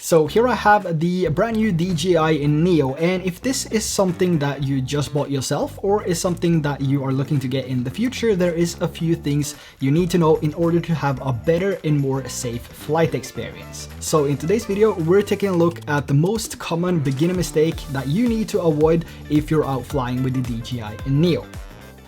So here I have the brand new DJI Neo, and if this is something that you just bought yourself or is something that you are looking to get in the future, there is a few things you need to know in order to have a better and more safe flight experience. So in today's video, we're taking a look at the most common beginner mistake that you need to avoid if you're out flying with the DJI Neo.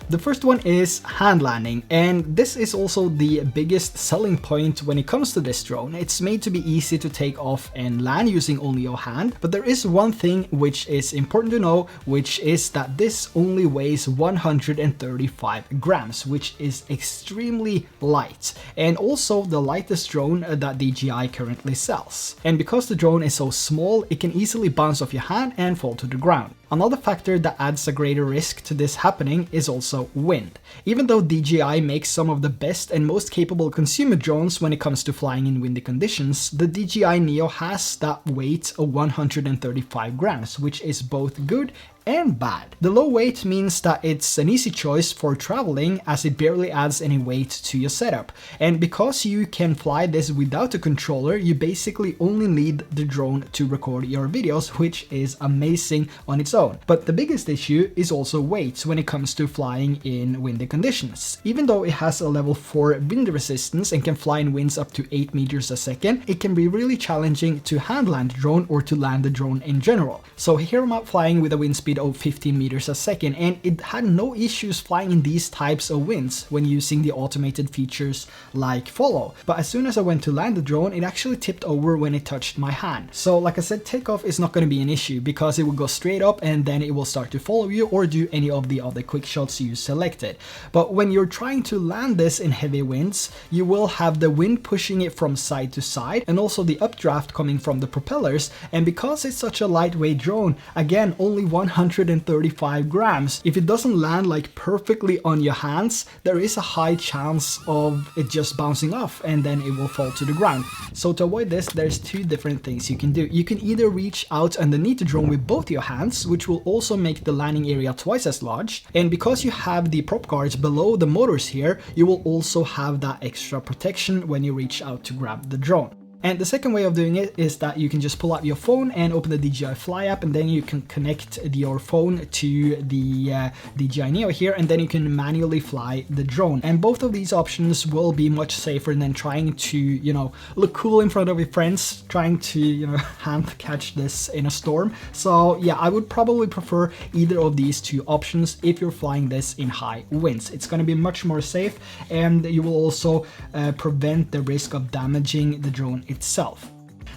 The first one is hand landing, and this is also the biggest selling point when it comes to this drone. It's made to be easy to take off and land using only your hand, but there is one thing which is important to know, which is that this only weighs 135 grams, which is extremely light, and also the lightest drone that DJI currently sells. And because the drone is so small, it can easily bounce off your hand and fall to the ground. Another factor that adds a greater risk to this happening is also wind. Even though DJI makes some of the best and most capable consumer drones when it comes to flying in windy conditions, the DJI Neo has that weight of 135 grams, which is both good and bad. The low weight means that it's an easy choice for traveling, as it barely adds any weight to your setup. And because you can fly this without a controller, you basically only need the drone to record your videos, which is amazing on its own. But the biggest issue is also weight when it comes to flying in windy conditions. Even though it has a level 4 wind resistance and can fly in winds up to 8 meters a second, it can be really challenging to hand land the drone or to land the drone in general. So here I'm out flying with a wind speed of 15 meters a second, and it had no issues flying in these types of winds when using the automated features like follow. But as soon as I went to land the drone, it actually tipped over when it touched my hand. So like I said, takeoff is not going to be an issue because it will go straight up and then it will start to follow you or do any of the other quick shots you selected. But when you're trying to land this in heavy winds, you will have the wind pushing it from side to side and also the updraft coming from the propellers. And because it's such a lightweight drone, again, only 135 grams, if it doesn't land like perfectly on your hands, there is a high chance of it just bouncing off and then it will fall to the ground. So to avoid this, there's two different things you can do. You can either reach out underneath the drone with both your hands, which will also make the landing area twice as large, and because you have the prop guards below the motors here, you will also have that extra protection when you reach out to grab the drone. And the second way of doing it is that you can just pull out your phone and open the DJI Fly app, and then you can connect your phone to the DJI Neo here, and then you can manually fly the drone. And both of these options will be much safer than trying to, look cool in front of your friends, trying to, hand catch this in a storm. So yeah, I would probably prefer either of these two options if you're flying this in high winds. It's going to be much more safe, and you will also prevent the risk of damaging the drone itself.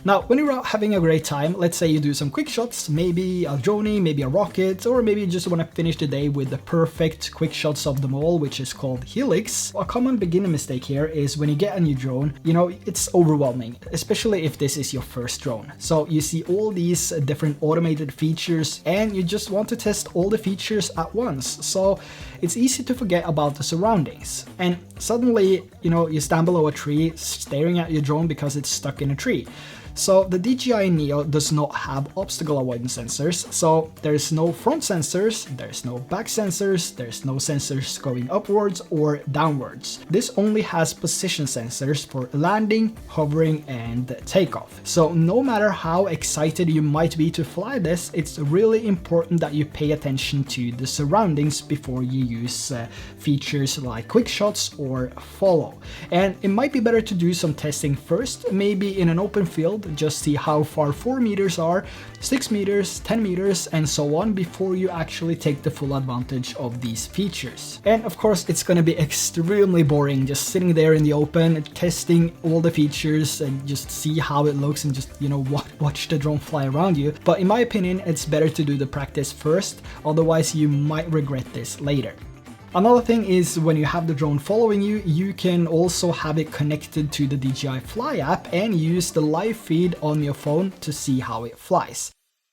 Now, when you're out having a great time, let's say you do some quick shots, maybe a drone, maybe a rocket, or maybe you just want to finish the day with the perfect quick shots of them all, which is called helix. A common beginner mistake here is when you get a new drone, it's overwhelming, especially if this is your first drone. So you see all these different automated features and you just want to test all the features at once. So it's easy to forget about the surroundings. And suddenly, you stand below a tree staring at your drone because it's stuck in a tree. So the DJI Neo does not have obstacle avoidance sensors, so there's no front sensors, there's no back sensors, there's no sensors going upwards or downwards. This only has position sensors for landing, hovering, and takeoff. So no matter how excited you might be to fly this, it's really important that you pay attention to the surroundings before you use features like quick shots or follow. And it might be better to do some testing first, maybe in an open field, just see how far 4 meters are, 6 meters, 10 meters, and so on before you actually take the full advantage of these features. And of course, it's gonna be extremely boring just sitting there in the open, testing all the features and just see how it looks and just, watch the drone fly around you. But in my opinion, it's better to do the practice first, otherwise you might regret this later. Another thing is when you have the drone following you, you can also have it connected to the DJI Fly app and use the live feed on your phone to see how it flies.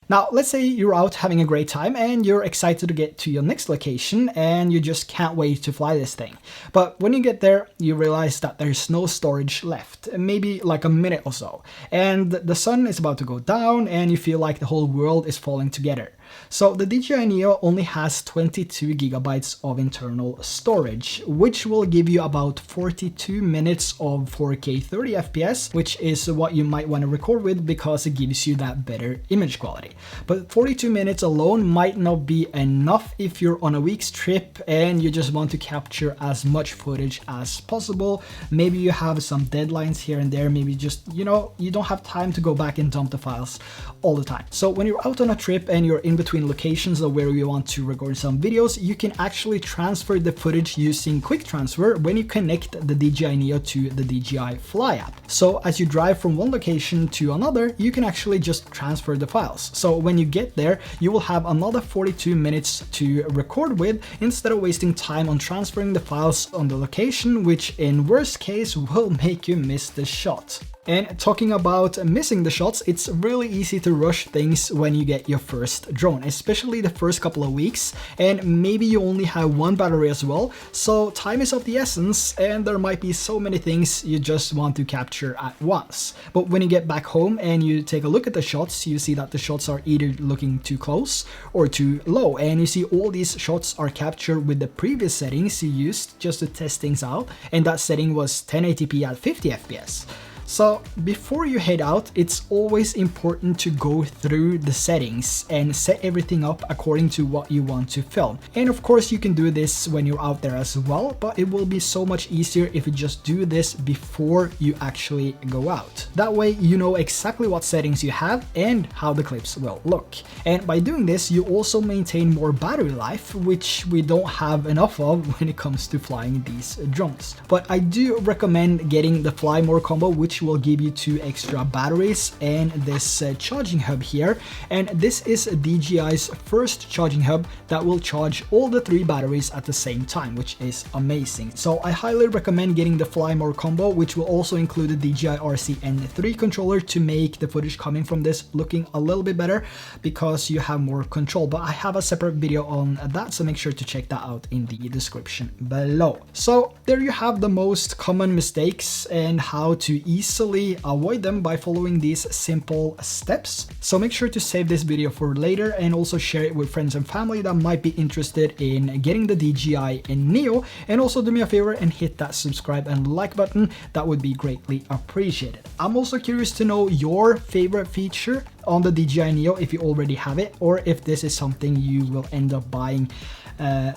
Now, let's say you're out having a great time and you're excited to get to your next location and you just can't wait to fly this thing. But when you get there, you realize that there's no storage left, maybe like a minute or so. And the sun is about to go down and you feel like the whole world is falling together. So the DJI Neo only has 22 gigabytes of internal storage, which will give you about 42 minutes of 4K 30 FPS, which is what you might want to record with because it gives you that better image quality. But 42 minutes alone might not be enough if you're on a week's trip and you just want to capture as much footage as possible. Maybe you have some deadlines here and there, maybe just, you know, you don't have time to go back and dump the files all the time. So when you're out on a trip and you're in between locations of where you want to record some videos, you can actually transfer the footage using quick transfer when you connect the DJI Neo to the DJI Fly app. So as you drive from one location to another, you can actually just transfer the files. So when you get there, you will have another 42 minutes to record with instead of wasting time on transferring the files on the location, which in worst case will make you miss the shot. And talking about missing the shots, it's really easy to rush things when you get your first drone, especially the first couple of weeks, and maybe you only have one battery as well, so time is of the essence and there might be so many things you just want to capture at once. But when you get back home and you take a look at the shots, you see that the shots are either looking too close or too low, and you see all these shots are captured with the previous settings you used just to test things out, and that setting was 1080p at 50 FPS. So before you head out, it's always important to go through the settings and set everything up according to what you want to film. And of course you can do this when you're out there as well, but it will be so much easier if you just do this before you actually go out. That way you know exactly what settings you have and how the clips will look. And by doing this, you also maintain more battery life, which we don't have enough of when it comes to flying these drones. But I do recommend getting the Fly More combo, which will give you 2 extra batteries and this charging hub here. And this is DJI's first charging hub that will charge all the 3 batteries at the same time, which is amazing. So I highly recommend getting the Fly More combo, which will also include the DJI RC-N3 controller to make the footage coming from this looking a little bit better because you have more control. But I have a separate video on that, so make sure to check that out in the description below. So there you have the most common mistakes and how to easily avoid them by following these simple steps. So make sure to save this video for later and also share it with friends and family that might be interested in getting the DJI Neo, and also do me a favor and hit that subscribe and like button. That would be greatly appreciated. I'm also curious to know your favorite feature on the DJI Neo, if you already have it or if this is something you will end up buying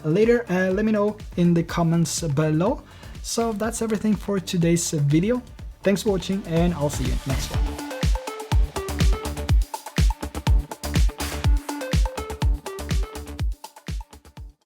later. Let me know in the comments below. So that's everything for today's video. Thanks for watching and I'll see you next one.